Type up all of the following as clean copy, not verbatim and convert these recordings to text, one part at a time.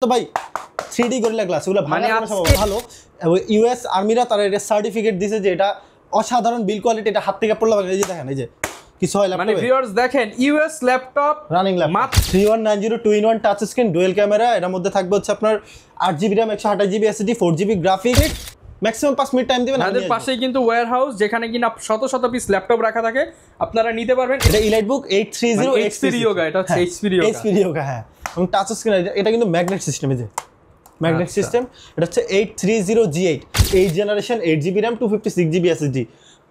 তো ভাই 3D gorilla glass এগুলো ভালো ইউএস আর্মিরা তারা এটা সার্টিফিকেট দিয়েছে যে এটা অসাধারণ বিল কোয়ালিটি, এটা হাত থেকে পড়লে এই যে দেখেন এই যে কিছু হয় মানে ভিউয়ার্স দেখেন US laptop running laptop 3190 2-in-1 touch screen dual camera, এর মধ্যে থাকবে হচ্ছে আপনার 8GB RAM 128GB SSD 4GB graphics, maximum 5 minute time দিবেন। আমাদের পাশেই কিন্তু ওয়্যারহাউস যেখানে কিনা শত শত পিস ল্যাপটপ রাখা থাকে, আপনারা নিতে পারবেন। এটা ইলাইটবুক 830 HP Ryoga, এটা হচ্ছে HP Ryoga হ্যাঁ, এবং টাচ স্ক্রিন এটা কিন্তু ম্যাগনেট সিস্টেম, এই যে ম্যাগনেট সিস্টেম। এটা হচ্ছে 830G8 8 generation 8GB RAM 256GB SSD।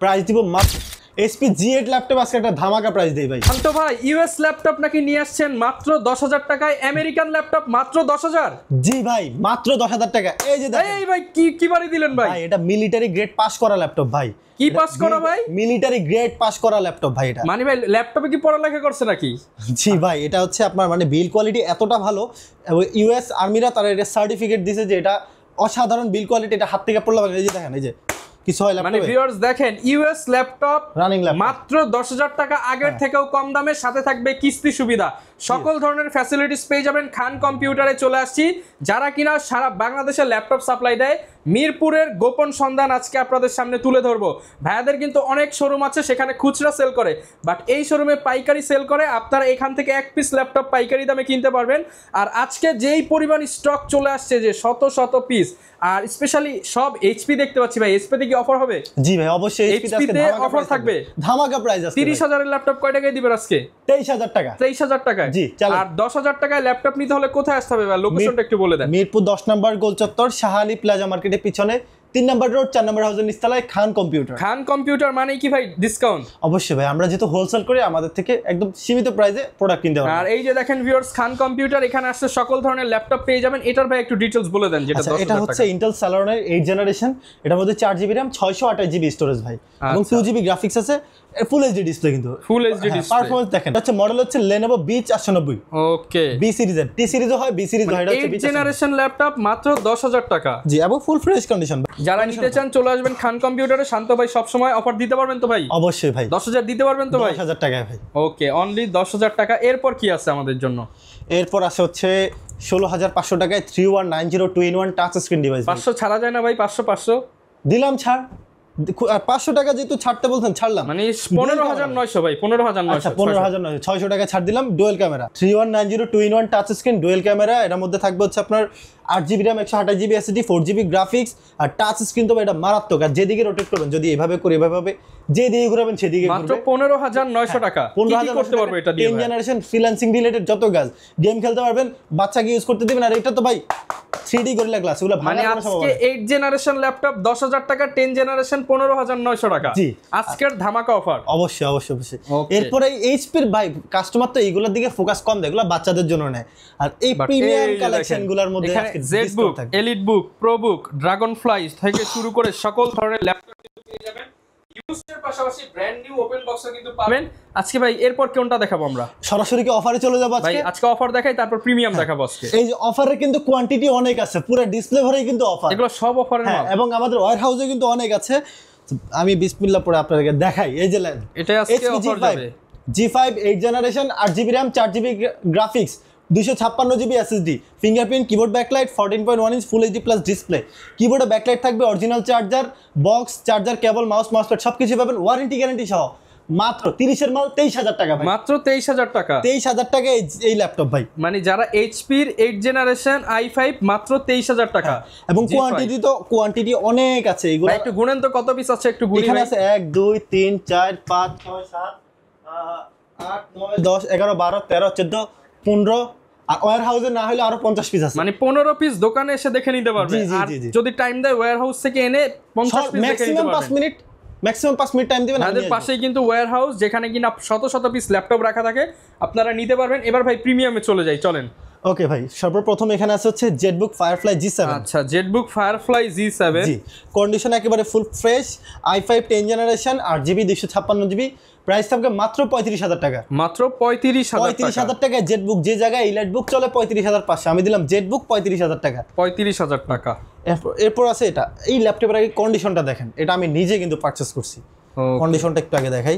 Price দিব মাত্র HP G8 ল্যাপটপ আজকে একটা ধামাকা প্রাইস দেই ভাই। শান্ত ভাই ইউএস ল্যাপটপ নাকি নিয়ে আসছেন মাত্র 10,000 টাকায়, আমেরিকান ল্যাপটপ মাত্র 10,000। জি ভাই মাত্র 10,000 টাকা। এই যে দেখেন এই ভাই কি বাড়ি দিলেন ভাই? ভাই এটা মিলিটারি গ্রেড পাস করা ল্যাপটপ ভাই। কি পাস করা ভাই? মিলিটারি গ্রেড পাস করা ল্যাপটপ ভাই। এটা মানে ভাই ল্যাপটপে কি পড়ালেখা করছে নাকি? জি ভাই এটা হচ্ছে আপনার মানে বিল কোয়ালিটি এতটা ভালো, ইউএস আর্মিরা তারা এটা সার্টিফিকেট দিয়েছে যে এটা অসাধারণ বিল কোয়ালিটি, এটা হাত থেকে পড়লে এই যে দেখেন এই যে কিছু হয় মানে ভিউয়ার্স দেখেন ইউএস ল্যাপটপ রানিং ল্যাপটপ মাত্র 10,000 টাকা, আগের থেকেও কম দামে, সাথে থাকবে কিস্তি সুবিধা, সকল ধরনের ফ্যাসিলিটিস পেয়ে যাবেন। খান কম্পিউটারে চলে আসছি, যারা কিনা সারা বাংলাদেশে ল্যাপটপ সাপ্লাই দেয়। মিরপুরের গোপন সন্ধান আজকে আপনাদের সামনে তুলে ধরবো। ভাইয়াদের কিন্তু অনেক শোরুম আছে, সেখানে খুচরা সেল করে, বাট এই শোরুমে পাইকারি সেল করে। আপনারা এখান থেকে এক পিস ল্যাপটপ পাইকারি দামে কিনতে পারবেন। আর আজকে যেই পরিমাণ স্টক চলে আসছে যে শত শত পিস, আর স্পেশালি সব এইচপি দেখতে পাচ্ছি ভাই। এইচপি তে কি অফার হবে? জি ভাই অবশ্যই এইচপি তে অফার থাকবে, ধামাকা প্রাইস আছে। 30,000 এর ল্যাপটপ কয় টাকায় দিবেন আজকে? 23,000 টাকা। 23,000 টাকায়। জি আর 10,000 টাকায় ল্যাপটপ নিতে হলে কোথায় আসতে হবে ভাই? লোকেশনটা একটু বলে দেন। মিরপুর 10 নম্বর গোল চত্বর, শাহালি প্লাজা মার্কেটের পিছনে 3 নম্বর রোড 4 নম্বর হাউসের নিচতলায় খান কম্পিউটার। খান কম্পিউটার মানে কি ভাই ডিসকাউন্ট? অবশ্যই ভাই, আমরা যেহেতু হোলসেল করি আমাদের থেকে একদম সীমিত প্রাইসে প্রোডাক্ট কিনতে পারবেন। আর এই যে দেখেন ভিউয়ার্স খান কম্পিউটার, এখানে আসলে সকল ধরনের ল্যাপটপ পেয়ে যাবেন। এটার ভাই একটু ডিটেইলস বলে দেন যেটা 10,000 এটা হচ্ছে ইন্টেল Celeron 8 জেনারেশন, এটার মধ্যে 4GB RAM 628GB স্টোরেজ ভাই, এবং 2GB গ্রাফিক্স আছে, ফুল এইচডি ডিসপ্লে, কিন্তু ফুল এইচডি ডিসপ্লে। পারফরম্যান্স দেখেন, হচ্ছে মডেল হচ্ছে Lenovo B490। ওকে, বি সিরিজ, টি সিরিজও হয়, বি সিরিজ হয়। এটা হচ্ছে 8 জেনারেশন ল্যাপটপ মাত্র 10,000 টাকা। জি, এবং ফুল ফ্রেশ কন্ডিশন। যারা নিতে চান চলে আসবেন খান কম্পিউটারে। শান্ত ভাই সব সময় অফার দিতে পারবেন তো ভাই? অবশ্যই ভাই 10,000 দিতে পারবেন তো ভাই? 10,000 টাকায় ভাই। ওকে, অনলি 10,000 টাকা। এরপর কি আছে আমাদের জন্য? এরপর আছে হচ্ছে 16,500 টাকায় 3190 2-in-1 টাচ স্ক্রিন ডিভাইস। 500 ছাড়া যায় না ভাই? 500 দিলাম ছাড়, 500 টাকা যেহেতু ছাড়তে বলছেন ছাড়লাম, মানে 15,900 ভাই। 15,900, 15,900 600 টাকা ছাড় দিলাম। Dual camera 3190 2-in-1 touch screen dual camera, এর মধ্যে থাকবে হচ্ছে আপনার 8GB RAM 128GB SSD 4GB graphics, আর টাচ স্ক্রিন তো এটা মারাত্মক। আর যেদিকে রোটেট করবেন, যদি এভাবে করে এভাবে যেদিকে ঘুরাবেন সেদিকে মাত্র 15,900 টাকা। কি করতে পারবে এটা দিয়ে? 10 জেনারেশন ফ্রিল্যান্সিং রিলেটেড যত কাজ, গেম খেলতে পারবেন, বাচ্চাকে ইউজ করতে দিবেন। আর এটা তো ভাই 3D গরিলা গ্লাস, এগুলো মানে আজকে 8 জেনারেশন ল্যাপটপ 10,000 টাকা, 10 জেনারেশন 15,900 টাকা। জি, আজকের ধামাকা অফার। অবশ্যই অবশ্যই অবশ্যই। এরপরে এইচপির ভাই কাস্টমার তো এইগুলোর দিকে ফোকাস কম দেয়, এগুলো বাচ্চাদের জন্য নেয়। আর এই প্রিমিয়াম কালেকশনগুলোর মধ্যে এখানে জেডবুক, এলিটবুক, প্রোবুক, ড্রাগনফ্লাই থেকে শুরু করে সকল ধরনের ল্যাপটপ পেয়ে যাবেন। ইউজের পাশাপাশি ব্র্যান্ড নিউ ওপেন বক্সও কিন্তু পাবেন। আজকে ভাই এরপর কোনটা দেখাবো আমরা? সরাসরি কি অফারে চলে যাব আজকে? ভাই আজকে অফার দেখাই, তারপর প্রিমিয়াম দেখাবো আজকে। এই যে অফারে কিন্তু কোয়ান্টিটি অনেক আছে, পুরো ডিসপ্লে ভরেই কিন্তু অফার। এগুলো সব অফারের মাল, এবং আমাদের ওয়্যার হাউসে কিন্তু অনেক আছে। আমি বিসমিল্লাহ পরে আপনাদেরকে দেখাই। এই যে এটা আজকে অফার যাবে। G5 8 generation 8GB RAM 4GB গ্রাফিক্স 256GB SSD, fingerprint, keyboard backlight, 14.1 inch full HD plus display. কিবোর্ডে ব্যাকলাইট থাকবে, original charger box, charger cable, mousepad সবকিছু পাবেন, ওয়ারেন্টি গ্যারান্টি সহ। মাত্র 30 এর মাল 23,000 টাকা ভাই। মাত্র 23,000 টাকা। 23,000 টাকা এই ল্যাপটপ ভাই। মানে যারা এইচপির 8 জেনারেশন i5 মাত্র 23,000 টাকা। এবং কোয়ান্টিটি অনেক আছে। এগুলো একটু গুনেন তো কত পিস আছে, একটু গুনি। এখানে আছে 1 2 3 4 5 6 7 8 9 10 11 12 13 14 15, আর ওয়্যার হাউসে না হলে আরো 50 পিস আছে। মানে 15 পিস দোকানে এসে দেখে নিতে পারবে। আর যদি টাইম দেয় ওয়্যার হাউস থেকে এনে 50 পিস দেখে নিতে পারবে। ম্যাক্সিমাম 5 মিনিট টাইম দিবেন। আমাদের পাশেই কিন্তু ওয়্যার হাউস যেখানে কিনা শত শত পিস ল্যাপটপ রাখা থাকে, আপনারা নিতে পারবেন। এবার ভাই প্রিমিয়ামে চলে যাই, চলেন। ওকে ভাই, সর্বপ্রথম এখানে আছে হচ্ছে জেটবুক ফায়ারফ্লাই G7। আচ্ছা, জেটবুক ফায়ারফ্লাই G7, জি, কন্ডিশন একেবারে full fresh, i5 10 generation 8GB 256GB। Price থাকবে মাত্র 35,000 টাকা। মাত্র 35,000 টাকা জেটবুক। যে জায়গায় ইলাইটবুক চলে 35,500, আমি দিলাম জেটবুক 35,000 টাকা। 35,000 টাকা। এরপর আছে এটা, এই ল্যাপটপের আগে কন্ডিশনটা দেখেন। এটা আমি নিজে কিন্তু পারচেজ করছি। কন্ডিশনটা একটু আগে দেখাই।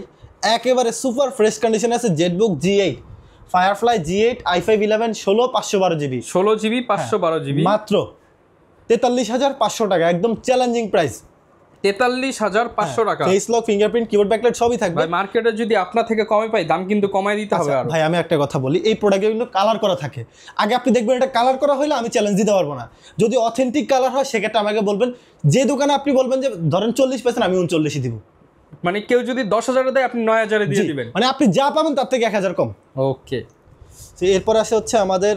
একেবারে সুপার ফ্রেশ কন্ডিশন আছে Jetbook G8 firefly G8 i5 11 16 512 GB 16 GB 512 GB মাত্র 43,500 টাকা, একদম চ্যালেঞ্জিং প্রাইস। 43,500 টাকা। Face lock, fingerprint, keyboard backlight সবই থাকবে। ভাই মার্কেটে যদি আপনার থেকে কমে পাই দাম কিন্তু কমায় দিতে হবে। আর ভাই আমি একটা কথা বলি, এই প্রোডাক্টে কিন্তু কালার করা থাকে। আগে আপনি দেখবেন এটা কালার করা হলে আমি চ্যালেঞ্জ দিতে পারবো না। যদি অথেন্টিক কালার হয় সেক্ষেত্রে আমাকে বলবেন, যে দোকানে আপনি বলবেন যে ধরেন 40% আমি 39 দিব। মানে কেউ যদি 10,000 দেয় আপনি 9,000 দিয়ে দিবেন। মানে আপনি যা পাবেন তার থেকে 1,000 কম। ওকে। এরপর আসে হচ্ছে আমাদের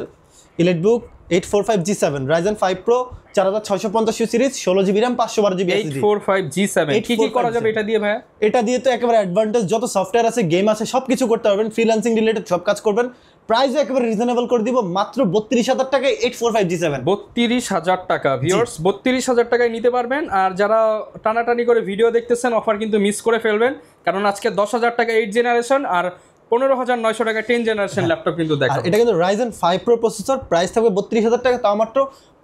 ইলেটবুক 845G7 Ryzen 5 Pro 4650 series 16GB RAM 512GB SSD 845G7 কি কি করা যাবে এটা দিয়ে ভাই? এটা দিয়ে তো একেবারে অ্যাডভান্টেজ, যত সফটওয়্যার আছে, গেম আছে, সবকিছু করতে পারবেন। ফ্রিল্যান্সিং রিলেটেড সব কাজ করবেন। প্রাইস একেবারে রিজনেবল করে দিব, মাত্র 32,000 টাকায় 845G7। 32,000 টাকা ভিউয়ার্স, 32,000 টাকায় নিতে পারবেন। আর যারা টানাটানি করে ভিডিও দেখতেছেন অফার কিন্তু মিস করে ফেলবেন, কারণ আজকে 10,000 টাকা 8 জেনারেশন আর 15,900 টাকা 10 জেনারেশন ল্যাপটপ কিন্তু দেখাবো। এটা কিন্তু Ryzen 5 Pro প্রসেসর, প্রাইস থাকবে 32,000 টাকা, তাও মাত্র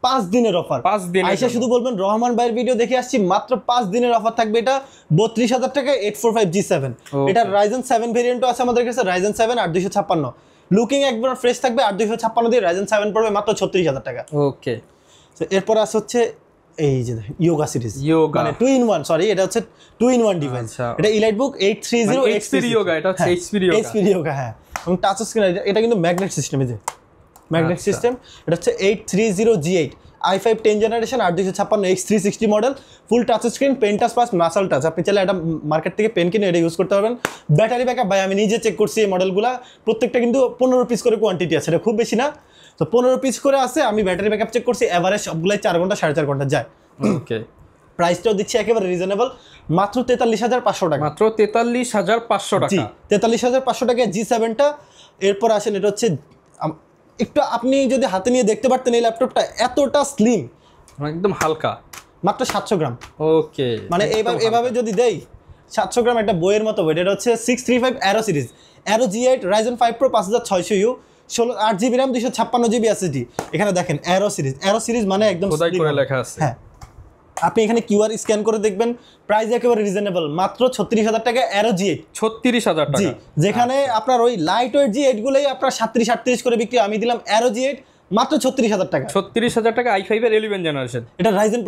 5 দিনের অফার। 5 দিন আইসা শুধু বলবেন রহমান ভাইয়ের ভিডিও দেখে আসছি, মাত্র 5 দিনের অফার থাকবে। এটা 32,000 টাকায় 845G7। এটা Ryzen 7 ভেরিয়েন্টও আছে আমাদের কাছে, Ryzen 7 8256। লুকিং একবার ফ্রেশ থাকবে। 8256 দিয়ে Ryzen 7 পড়বে মাত্র 36,000 টাকা। ওকে। তো এরপর আছে হচ্ছে এই যে ইয়োগা সিরিজ, ইয়োগা মানে 2 in 1, সরি এটা হচ্ছে 2 in 1 ডিভাইস। এটা ইলাইটবুক 830 HP ইয়োগা, এটা হচ্ছে HP ইয়োগা। হ্যাঁ, এবং টাচ স্ক্রিন। এটা কিন্তু ম্যাগনেট সিস্টেম, এই যে ম্যাগনেট সিস্টেম। এটা হচ্ছে 830G8 i5 10 generation 8256 X360 model, full touch screen, pen touch plus মাসল টাচ। আপনি চাইলে এটা মার্কেট থেকে পেন কিনে এটা ইউজ করতে পারবেন। ব্যাটারি ব্যাকআপ ভাই আমি নিজে চেক করছি, এই মডেলগুলো প্রত্যেকটা কিন্তু 15 পিস করে কোয়ান্টিটি আছে, এটা খুব বেশি না। তো 15 পিস করে আছে। আমি ব্যাটারি ব্যাকআপ চেক করছি, এভারেজ সবগুলাই 4 ঘন্টা 4.5 ঘন্টা যায়। ওকে। প্রাইসটাও দিচ্ছি একেবারে রিজনেবল, মাত্র 43,500 টাকা। মাত্র 43,500 টাকা। জি, 43,500 টাকায় G7টা। এরপর আসেন, এটা হচ্ছে একটু আপনি যদি হাতে নিয়ে দেখতে পারতেন এই ল্যাপটপটা, এতটা স্লিম, একদম হালকা, মাত্র 700 গ্রাম। ওকে। মানে এভাবে যদি দেই 700 গ্রাম, একটা বইয়ের মতো ওয়েট। এটা হচ্ছে 635 Aero series, Aero G8 Ryzen 5 Pro 5600U 8GB RAM 256GB SSD। এখানে দেখেন Aero সিরিজ মানে একদম খোদাই করে লেখা আছে। হ্যাঁ, আপনি এখানে কিউআর স্ক্যান করে দেখবেন, প্রাইস একেবারে রিজনেবল, মাত্র 36,000 টাকা Aero G8। 36,000 টাকা। জি, যেখানে আপনার ওই লাইট ওয়েট G8 গুলোই আপনার 37-38 করে বিক্রি, আমি দিলাম Aero G8 মাত্র 36,000 টাকা। 36,000 টাকা i5 এর 11 জেনারেশন। এটা Ryzen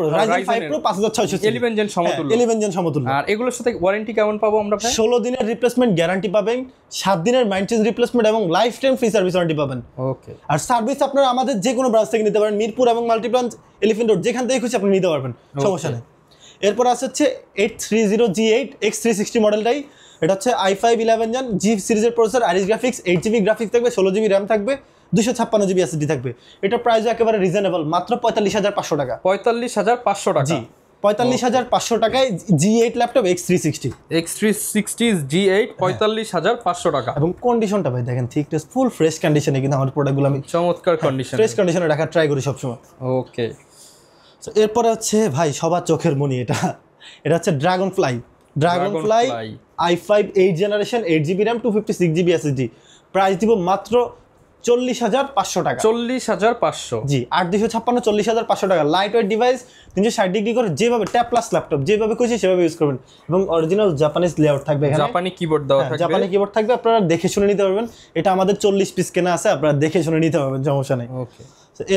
5 Pro 5600 11 জেন সমতুল্য। 11 জেন সমতুল্য। আর এগুলোর সাথে ওয়ারেন্টি কেমন পাবো আমরা? 16 দিনের রিপ্লেসমেন্ট গ্যারান্টি পাবেন, 7 দিনের মেইনটেন্স রিপ্লেসমেন্ট এবং life time free service warranty পাবেন। ওকে। আর সার্ভিস আপনারা আমাদের যে কোনো ব্রাঞ্চ থেকে নিতে পারেন, মিরপুর এবং মাল্টিপ্লান্স, এলিফ্যান্ট রোড, যেখান থেকে খুশি আপনি নিতে পারবেন, সমস্যা নেই। এরপর আছে হচ্ছে 830G8 X360 মডেলটাই। এটা হচ্ছে i5 11 জেন G সিরিজের processor, Iris graphics, 8GB graphics থাকবে, 16GB RAM থাকবে, 256GB SSD থাকবে। এটা প্রাইস একেবারে রিজনেবল, মাত্র 45,500 টাকা। 45,500 টাকা। জি, 45,500 টাকায় G8 ল্যাপটপ X360 G8 45,500 টাকা। এবং কন্ডিশনটা ভাই দেখেন, থিকনেস ফুল ফ্রেশ কন্ডিশনে কিন্তু আমার প্রোডাক্টগুলো আমি চমৎকার কন্ডিশন, ফ্রেশ কন্ডিশনে রাখার ট্রাই করি সবসময়। ওকে। এরপরে হচ্ছে ভাই সবার চোখের মনি, এটা হচ্ছে dragon fly i5 8 generation 8GB RAM 256GB SSD। Price দিব মাত্র 40,500 টাকা। 40,500। জি, 8256 40,500 টাকা। লাইট ওয়েট ডিভাইস, 360 ডিগ্রি করে, যেভাবে ট্যাব প্লাস ল্যাপটপ যেভাবে খুশি সেভাবে ইউজ করবেন। এবং অরিজিনাল জাপানিজ লেআউট থাকবে, এখানে জাপানি কিবোর্ড দেওয়া থাকবে, জাপানি কিবোর্ড থাকবে, আপনারা দেখে শুনে নিতে পারবেন। এটা আমাদের 40 পিস কেনা আছে, আপনারা দেখে শুনে নিতে পারবেন, সমস্যা নেই। ওকে।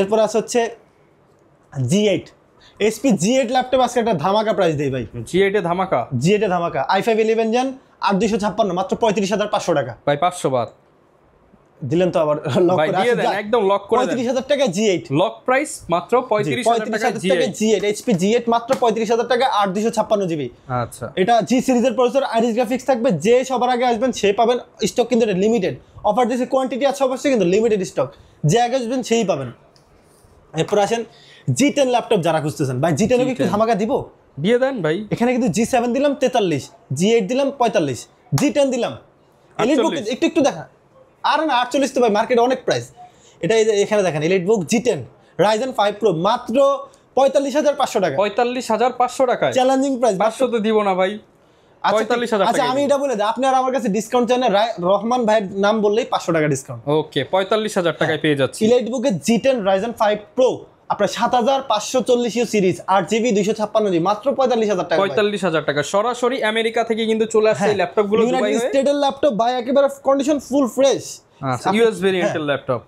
এরপর আছে হচ্ছে G8 HP G8 ল্যাপটপ। আজকে একটা ধামাকা প্রাইস দেই ভাই, G8 এ ধামাকা। G8 এ ধামাকা, i5 11 জেন 8256 মাত্র 35,500 টাকা। ভাই 500 বাদ দিলেন তো আবার লক ভাই করে দিয়ে দেন, একদম লক করে দেন। 35,000 টাকা G8 লক প্রাইস মাত্র 35,000 টাকা G8 HP G8 মাত্র 35,000 টাকা 856GB। আচ্ছা, এটা G সিরিজের প্রসেসর, আইরিস গ্রাফিক্স থাকবে। যে সবার আগে আসবেন সে পাবেন। স্টক কিন্তু এটা লিমিটেড, অফার দিয়েছে, কোয়ান্টিটি আছে অবশ্যই, কিন্তু লিমিটেড স্টক। যে আগে আসবেন সেই পাবেন। এরপর আসেন G10 ল্যাপটপ যারা খুঁজতেছেন, ভাই G10 এ একটু ধামাকা দিব, দিয়ে দেন ভাই। এখানে কিন্তু G7 দিলাম 43, G8 দিলাম 45, G10 দিলাম এলিটবুক একটু দেখা, আর না 48 তো ভাই মার্কেটে অনেক প্রাইস। এটা এই যে এখানে দেখেন এলিটবুক G10 Ryzen 5 Pro মাত্র 45,500 টাকা। 45,500 টাকায় চ্যালেঞ্জিং প্রাইস, 500 তো দিব না ভাই। 45,000 আচ্ছা আমি এটা বলে দিই, আপনি আর আমার কাছে ডিসকাউন্ট চান না, রহমান ভাইয়ের নাম বললেই 500 টাকা ডিসকাউন্ট। ওকে, 45,000 টাকায় পেয়ে যাচ্ছি এলিটবুকে G10 Ryzen 5 Pro আপনার 7540U সিরিজ 8GB 256GB মাত্র 45,000 টাকা। 45,000 টাকা সরাসরি আমেরিকা থেকে কিন্তু চলে আসছে এই ল্যাপটপগুলো দুবাই হয়ে। ইউনাইটেড স্টেটের ল্যাপটপ ভাই, একেবারে কন্ডিশন ফুল ফ্রেশ। আচ্ছা ইউএস ভেরিয়েন্টের ল্যাপটপ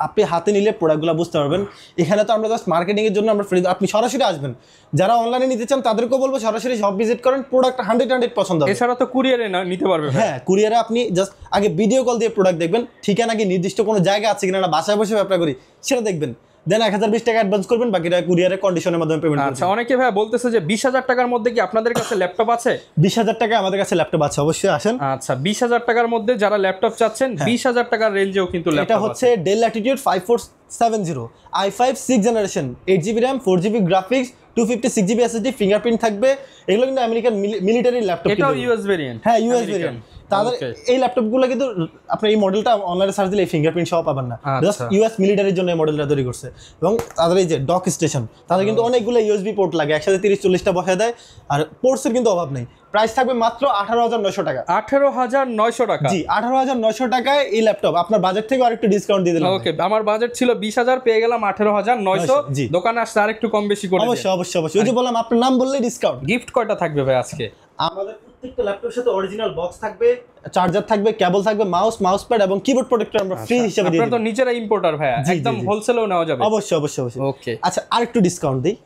আপনি হাতে নিলে প্রোডাক্টগুলো বুঝতে পারবেন। এখানে তো আমরা জাস্ট মার্কেটিং এর জন্য আমরা ফ্রি, আপনি সরাসরি আসবেন। যারা অনলাইনে নিতে চান তাদেরকেও বলবো সরাসরি শপ ভিজিট করেন, প্রোডাক্ট 100 পছন্দ হবে। এছাড়া তো কুরিয়ারে নিতে পারবে। হ্যাঁ কুরিয়ারে আপনি জাস্ট আগে ভিডিও কল দিয়ে প্রোডাক্ট দেখবেন, ঠিকানা কি নির্দিষ্ট কোনো জায়গা আছে কিনা, বাসায় বসে ব্যবসা করি সেটা দেখবেন, দেন 1020 টাকা অ্যাডভান্স করবেন, বাকিটা কুরিয়ারে কন্ডিশনের মাধ্যমে পেমেন্ট করবেন। আচ্ছা অনেকে ভাই বলতেছে যে 20,000 টাকার মধ্যে কি আপনাদের কাছে ল্যাপটপ আছে? 20,000 টাকা আমাদের কাছে ল্যাপটপ আছে, অবশ্যই আসেন। আচ্ছা 20,000 টাকার মধ্যে যারা ল্যাপটপ চাচ্ছেন 20,000 টাকার রেঞ্জেও কিন্তু এটা ল্যাপটপ হচ্ছে del Latitude 5470 i5 6 generation 8GB RAM 4GB গ্রাফিক্স 256GB SSD ফিঙ্গারপ্রিন্ট থাকবে। এগুলো কিন্তু আমেরিকান মিলিটারি ল্যাপটপ, এটাও ইউএস ভেরিয়েন্ট। হ্যাঁ ইউএস ভেরিয়েন্ট। তাদের এই ল্যাপটপগুলো কিন্তু আপনি এই মডেলটা অনলাইনে সার্চ দিলে ফিঙ্গারপ্রিন্ট সহ পাবেন না, জাস্ট ইউএস মিলিটারির জন্য এই মডেলটা তৈরি করছে। এবং তাদের এই যে ডক স্টেশন, তাদের কিন্তু অনেকগুলো ইউএসবি পোর্ট লাগে, একসাথে 30-40টা বসায় দেয়, আর পোর্টসের কিন্তু অভাব নেই। প্রাইস থাকবে মাত্র 18,900 টাকা। 18,900 টাকা? জি 18,900 টাকায় এই ল্যাপটপ। আপনার বাজেট থেকে আরেকটু ডিসকাউন্ট দিয়ে দিলাম। ওকে আমার বাজেট ছিল 20,000, পেয়ে গেলাম 18,900। দোকানে আসলে আরেকটু কম বেশি করে অবশ্যই অবশ্যই অবশ্যই। ওই যে বললাম আপনার নাম বললেই ডিসকাউন্ট। গিফট কয়টা থাকবে ভাই আজকে? আমাদের প্রত্যেকটা ল্যাপটপের সাথে অরিজিনাল বক্স থাকবে, চার্জার থাকবে, কেবল থাকবে, মাউস প্যাড এবং কিবোর্ড প্রোটেক্টর আমরা ফ্রি হিসেবে দিয়ে দিই। আপনারা তো নিজেরা ইম্পোর্টার ভাই, একদম হোলসেলেও নেওয়া যাবে? অবশ্যই অবশ্যই অবশ্যই। ওকে আচ্ছা আরেকটু ডিসকাউন্ট দিই।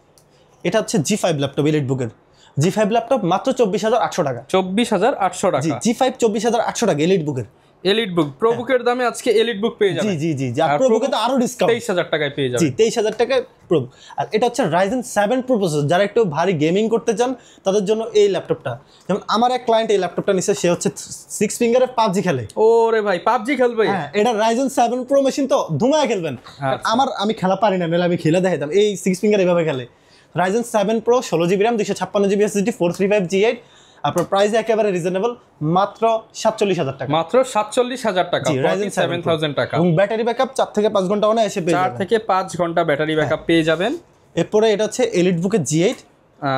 এটা হচ্ছে G5 ল্যাপটপ, এলিট বুকের G5 ল্যাপটপ, মাত্র 24,800 টাকা। 24,800 টাকা? জি G5 24,800 টাকা এলিট বুকের। এলিট বুক প্রো বুকের দামে আজকে এলিট বুক পেয়ে যাবেন। জি জি জি, আর প্রো বুকে তো আরো ডিসকাউন্ট 23,000 টাকায় পেয়ে যাবেন। জি 23,000 টাকায় প্রো। আর এটা হচ্ছে Ryzen 7 প্রো প্রসেসর, যারা একটু ভারী গেমিং করতে চান তাদের জন্য এই ল্যাপটপটা। যেমন আমার এক ক্লায়েন্ট এই ল্যাপটপটা নিছে, সে হচ্ছে 6 ফিঙ্গারে PUBG খেলে। ওরে ভাই PUBG খেলবে? হ্যাঁ এটা Ryzen 7 প্রো মেশিন তো ধুমায় খেলবেন। আমি খেলা পারি না, নাহলে আমি খেলে দেখাতাম। এই 6 ফিঙ্গার এভাবে খেলে। Ryzen 7 Pro 16GB RAM 256GB SSD 435 G8। আপনার প্রাইস একেবারে রিজনেবল, মাত্র 47,000 টাকা। মাত্র 47,000 টাকা, 47,000 টাকা। এবং ব্যাটারি ব্যাকআপ 4 থেকে 5 ঘন্টা অনে এসে পেয়ে 4 যাবেন। থেকে 5 ঘন্টা ব্যাটারি ব্যাকআপ পেয়ে যাবেন। এরপরে এটা হচ্ছে এলিট বুকের G8।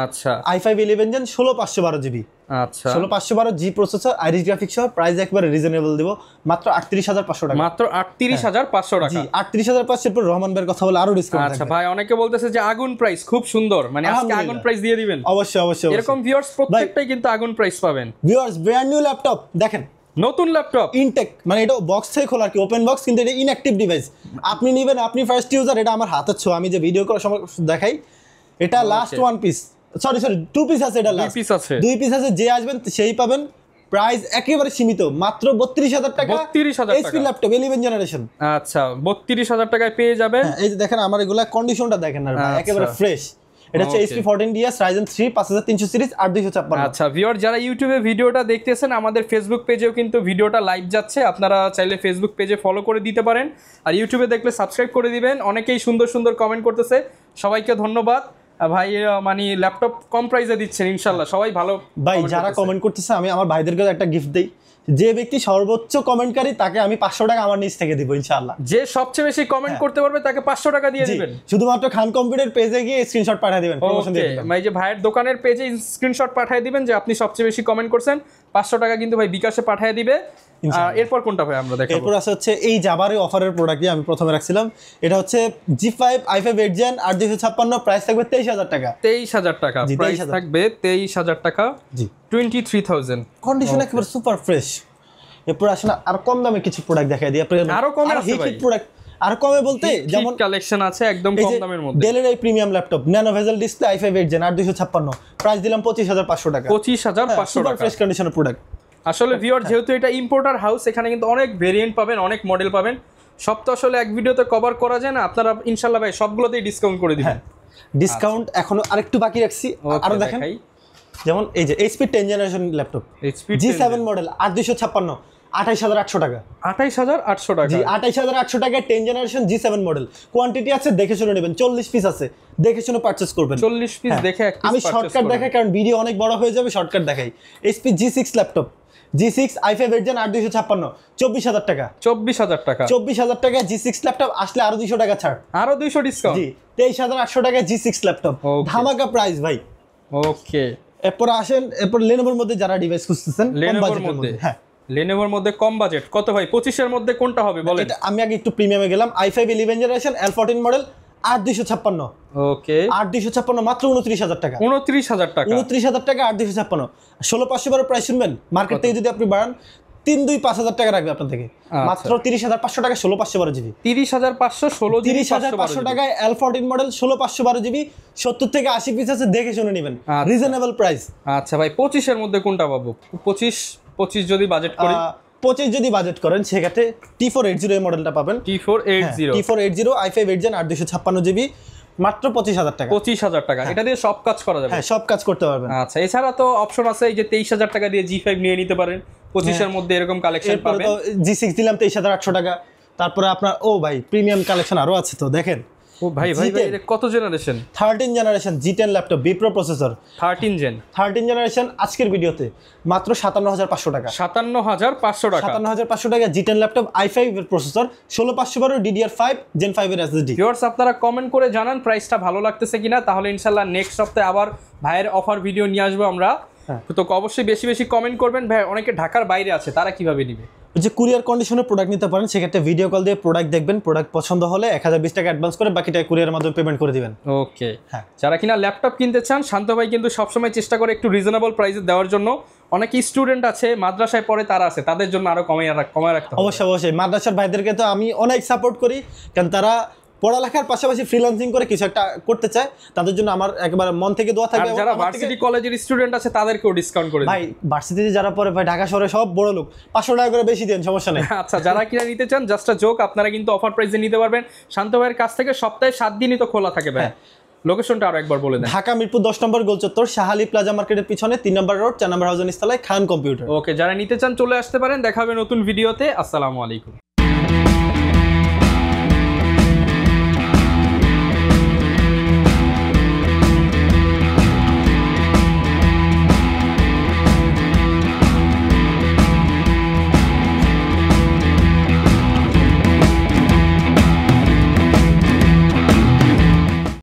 আচ্ছা i5 11 জেন 16512GB। আচ্ছা 16512G প্রসেসর, আইরিস গ্রাফিক্স সহ, প্রাইস একেবারে রিজনেবল দেব, মাত্র 38,500 টাকা। মাত্র 38,500 টাকা? জি 38,500। এরপর রহমান ভাইয়ের কথা বলে আরো ডিসকাউন্ট। আচ্ছা ভাই অনেকে বলতেছে যে আগুন প্রাইস খুব সুন্দর, মানে আজকে আগুন প্রাইস দিয়ে দিবেন? অবশ্যই অবশ্যই। এরকম ভিউয়ার্স প্রত্যেকটাই কিন্তু আগুন প্রাইস পাবেন। ভিউয়ার্স ব্র্যান্ড নিউ ল্যাপটপ দেখেন, নতুন ল্যাপটপ ইনটেক, মানে এটা বক্স থেকে খোলা আর কি, ওপেন বক্স, কিন্তু এটা ইনঅ্যাক্টিভ ডিভাইস। আপনি নেবেন, আপনি ফার্স্ট ইউজার। এটা আমার হাতের ছোঁয়া, আমি যে ভিডিও করার সময় দেখাই। এটা last one piece, sorry 2 piece আছে। এটা লাস্ট 2 পিস আছে, যে আসবেন সেই পাবেন। প্রাইস একেবারে সীমিত, মাত্র 32,000 টাকা। 32,000 টাকা এইচপি ল্যাপটপ 11 জেনারেশন। আচ্ছা 32,000 টাকায় পেয়ে যাবেন। এই যে দেখেন আমার এগুলা কন্ডিশনটা দেখেন না ভাই, একেবারে ফ্রেশ। এটা হচ্ছে HP 14DS Ryzen 3 5300 সিরিজ 8256। আচ্ছা ভিউয়ার যারা ইউটিউবে ভিডিওটা দেখতেছেন, আমাদের ফেসবুক পেজেও কিন্তু ভিডিওটা লাইভ যাচ্ছে, আপনারা চাইলে ফেসবুক পেজে ফলো করে দিতে পারেন, আর ইউটিউবে দেখলে সাবস্ক্রাইব করে দিবেন। অনেকেই সুন্দর সুন্দর কমেন্ট করতেছে, সবাইকে ধন্যবাদ ভাই। মানে ল্যাপটপ কম প্রাইসে দিচ্ছেন ইনশাআল্লাহ, সবাই ভালো। ভাই যারা কমেন্ট করতেছে, আমি আমার ভাইদেরকে একটা গিফট দেই। যে ব্যক্তি সর্বোচ্চ কমেন্টকারী তাকে আমি 500 টাকা আমার নিচ থেকে দিব ইনশাআল্লাহ। যে সবচেয়ে বেশি কমেন্ট করতে পারবে তাকে 500 টাকা দিয়ে দিবেন। শুধুমাত্র খান কম্পিউটার পেজে গিয়ে স্ক্রিনশট পাঠিয়ে দিবেন, প্রমোশন দিয়ে দিবেন। ভাই যে ভাইয়ের দোকানের পেজে স্ক্রিনশট পাঠিয়ে দিবেন যে আপনি সবচেয়ে বেশি কমেন্ট করছেন, 500 টাকা কিন্তু ভাই বিকাশে পাঠিয়ে দিবে। এরপর কোনটা ভাই আমরা দেখাবো? এরপর আছে হচ্ছে এই জাবারে অফারের প্রোডাক্ট আমি প্রথমে রাখছিলাম। এটা হচ্ছে G5 i5 8 Gen 8256, প্রাইস থাকবে 23,000 টাকা। 23,000 টাকা প্রাইস থাকবে, 23,000 টাকা। জি 23,000। কন্ডিশন একেবারে সুপার ফ্রেশ। এরপর আসলে আর কম দামে কিছু প্রোডাক্ট দেখাই দিই আপনাদের। আরো কমে আছে ভাই প্রোডাক্ট, আর কমে বলতে যেমন কালেকশন আছে একদম কম দামের মধ্যে। ডেলের এই premium laptop nano bezel display i5 8 Gen 8256, price দিলাম 25,500 টাকা। 25,500 টাকা ফ্রেশ কন্ডিশনের প্রোডাক্ট। আসলে ভিউয়ার যেহেতু এটা ইম্পোর্টার হাউস, এখানে কিন্তু অনেক ভেরিয়েন্ট পাবেন, অনেক মডেল পাবেন। সব তো আসলে এক ভিডিওতে কভার করা যায় না, আপনারা ইনশাআল্লাহ ভাই সবগুলোতেই ডিসকাউন্ট করে দিবেন। ডিসকাউন্ট এখনো আরেকটু বাকি রাখছি, আরো দেখেন। যেমন এই যে HP 10 generation laptop G7 model 8256, 28,800 টাকা। 28,800 টাকা? জি 28,800 টাকায় 10 জেনারেশন G7 মডেল। কোয়ান্টিটি আছে, দেখে শুনে নেবেন। 40 পিস আছে, দেখে শুনে পারচেজ করবেন। 40 পিস দেখে এক পিস। আমি শর্টকাট দেখাই কারণ ভিডিও অনেক বড় হয়ে যাবে, শর্টকাট দেখাই। HP G6 laptop, G6 i5 8 Gen 8256, 24,000 টাকা। 24,000 টাকা? 24,000 টাকা G6 ল্যাপটপ আসলে আরো 200 টাকা ছাড়, আরো 200 ডিসকাউন্ট। জি 23,800 টাকা G6 ল্যাপটপ, ধামাকা প্রাইস ভাই। ওকে এরপর আসেন, এরপর Lenovoর মধ্যে যারা ডিভাইস খুঁজতেছেন, Lenovoর মধ্যে, হ্যাঁ Lenovoর মধ্যে কম বাজেট কত ভাই? 25 এর মধ্যে কোনটা হবে বলেন? এটা আমি আগে একটু প্রিমিয়ামে গেলাম। i5 11 generation L14 model 8256। ওকে 8256 মাত্র 29,000 টাকা। 29,000 টাকা? 29,000 টাকা 8256। 16,512 প্রাইস শুনবেন, মার্কেট থেকে যদি আপনি বাড়ান 3-2-5,000 টাকা রাখবে আপনার থেকে, মাত্র 30,500 টাকা 16/512 জিবি। 30,500 16 জিবি 30,500 টাকায় L14 মডেল 16/512 জিবি, 70 থেকে 80 পিস আছে, দেখে শুনে নেবেন, রিজনেবল প্রাইস। আচ্ছা ভাই 25 এর মধ্যে কোনটা পাবো? 25 যদি বাজেট করি, 25 যদি বাজেট করেন সেক্ষেত্রে T480 এই মডেলটা পাবেন। T480 i5 8 Gen 8 জিবি, মাত্র 25,000 টাকা। 25,000 টাকা, এটা দিয়ে সব কাজ করা যাবে? হ্যাঁ, সব কাজ করতে পারবেন। আচ্ছা, এছাড়া তো অপশন আছে এই যে 23,000 টাকা দিয়ে G5 নিয়ে নিতে পারেন, 25 এর মধ্যে এরকম কালেকশন পাবেন। তো G6 দিলাম 23,800 টাকা। তারপরে আপনার ভাই প্রিমিয়াম কালেকশন আরো আছে, তো দেখেন। ও ভাই এটা কত generation? 13 generation G10 laptop Bipro processor, 13 generation. আজকের ভিডিওতে মাত্র 57,500 টাকা। 57,500 টাকা। 57,500 টাকা G10 ল্যাপটপ i5 এর প্রসেসর, 16/512 DDR5 Gen 5 এর SSD। ভিউয়ার্স আপনারা কমেন্ট করে জানান প্রাইসটা ভালো লাগতেছে কিনা, তাহলে ইনশাআল্লাহ নেক্সট সপ্তাহে আবার ভাইয়ের অফার ভিডিও নিয়ে আসবো আমরা। তো অবশ্যই বেশি বেশি কমেন্ট করবেন। ভাই অনেকে ঢাকার বাইরে আছে, তারা কিভাবে নিবে? যে কুরিয়ার কন্ডিশনে প্রোডাক্ট নিতে পারেন, সেক্ষেত্রে ভিডিও কল দিয়ে প্রোডাক্ট দেখবেন, প্রোডাক্ট পছন্দ হলে 1020 টাকা অ্যাডভান্স করে বাকিটা কুরিয়ারের মাধ্যমে পেমেন্ট করে দিবেন। ওকে, যারা কিনা ল্যাপটপ কিনতে চান, শান্ত ভাই কিন্তু সবসময় চেষ্টা করে একটু রিজনেবল প্রাইসে দেওয়ার জন্য। অনেক স্টুডেন্ট আছে, মাদ্রাসায় পড়ে তারা আছে, তাদের জন্য আরো কমায় রাখতে হবে। অবশ্যই মাদ্রাসার ভাইদেরকে তো আমি অনেক সাপোর্ট করি, কারণ তারা পড়ালেখার পাশাপাশি ফ্রিল্যান্সিং করে কিছু একটা করতে চায়, তাদের জন্য আমার একেবারে মন থেকে দোয়া থাকবে। যারা ভার্সিটি কলেজের স্টুডেন্ট আছে তাদেরকেও ডিসকাউন্ট করে ভাই, ভার্সিটিতে যারা পড়ে ভাই, ঢাকা শহরে সব বড় লোক, 500 টাকা করে বেশি দেন, সমস্যা নেই। আচ্ছা, যারা কিনা নিতে চান জাস্ট আ জোক, আপনারা কিন্তু অফার প্রাইসে নিতে পারবেন শান্ত ভাইয়ের কাছ থেকে। সপ্তাহে 7 দিনই তো খোলা থাকে ভাই। লোকেশনটা আরো একবার বলে দেন। ঢাকা মিরপুর 10 নম্বর গোলচত্বর, শাহালি প্লাজা মার্কেটের পিছনে 3 নম্বর রোড, 4 নম্বর হাউজিং তলায়, খান কম্পিউটার। ওকে, যারা নিতে চান চলে আসতে পারেন। দেখা হবে নতুন ভিডিওতে। আসসালামু আলাইকুম।